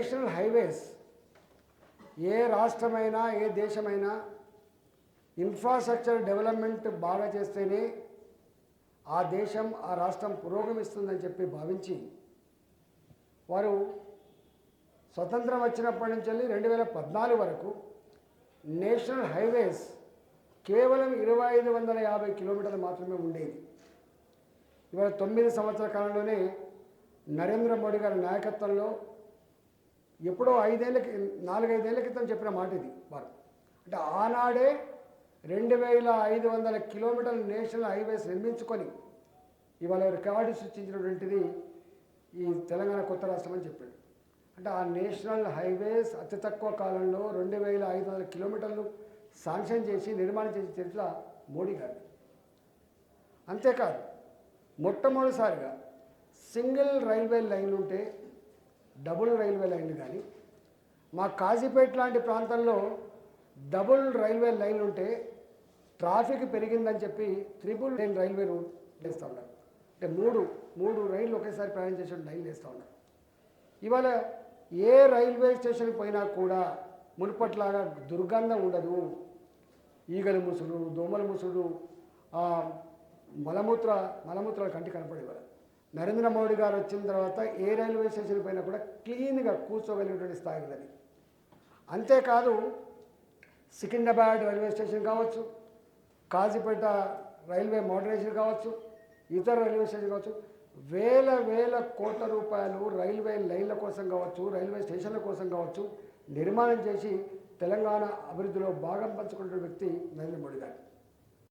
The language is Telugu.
నేషనల్ హైవేస్ ఏ రాష్ట్రమైనా ఏ దేశమైనా ఇన్ఫ్రాస్ట్రక్చర్ డెవలప్మెంట్ బాగా చేస్తేనే ఆ దేశం ఆ రాష్ట్రం పురోగమిస్తుందని చెప్పి భావించి వారు స్వతంత్రం వచ్చినప్పటి నుంచి 2014 వరకు నేషనల్ హైవేస్ కేవలం 2550 కిలోమీటర్లు మాత్రమే ఉండేది. ఇవాళ 9 సంవత్సరాల కాలంలోనే నరేంద్ర మోడీ గారి నాయకత్వంలో ఎప్పుడో 4-5 ఏళ్ల క్రితం చెప్పిన మాట ఇది వారు. అంటే ఆనాడే 2500 కిలోమీటర్ల నేషనల్ హైవేస్ నిర్మించుకొని ఇవాళ రికార్డు సృష్టించినటువంటిది ఈ తెలంగాణ కొత్త రాష్ట్రం అని చెప్పాడు. అంటే ఆ నేషనల్ హైవేస్ అతి తక్కువ కాలంలో 2500 కిలోమీటర్లు శాంక్షన్ చేసి నిర్మాణం చేసిన చరిత్ర మోడీ గారు. అంతేకాదు మొట్టమొదటిసారిగా సింగిల్ రైల్వే లైన్ ఉంటే డబుల్ రైల్వే లైన్లు కానీ, మా కాజీపేట లాంటి ప్రాంతంలో డబుల్ రైల్వే లైన్ ఉంటే ట్రాఫిక్ పెరిగిందని చెప్పి 3 లైన్ రైల్వే రూట్ వేస్తూ ఉన్నారు. అంటే మూడు రైళ్ళు ఒకేసారి ప్రయాణం చేసే లైన్లు వేస్తూ ఉన్నారు. ఇవాళ ఏ రైల్వే స్టేషన్కి పోయినా కూడా మునుపట్లాగా దుర్గంధం ఉండదు. ఈగల ముసుడు, దోమల ముసుడు, మలమూత్రాల కంటికి కనపడేవారు. నరేంద్ర మోడీ గారు వచ్చిన తర్వాత ఏ రైల్వే స్టేషన్ పైన కూడా క్లీన్గా కూర్చోగలిగినటువంటి స్థాయి ఉన్నది. అంతేకాదు సికింద్రాబాద్ రైల్వే స్టేషన్ కావచ్చు, కాజీపేట రైల్వే మోడరేషన్ కావచ్చు, ఇతర రైల్వే స్టేషన్ కావచ్చు, వేల కోట్ల రూపాయలు రైల్వే లైన్ల కోసం కావచ్చు, రైల్వే స్టేషన్ల కోసం కావచ్చు నిర్మాణం చేసి తెలంగాణ అభివృద్ధిలో భాగం పంచుకున్న వ్యక్తి నరేంద్ర మోడీ గారు.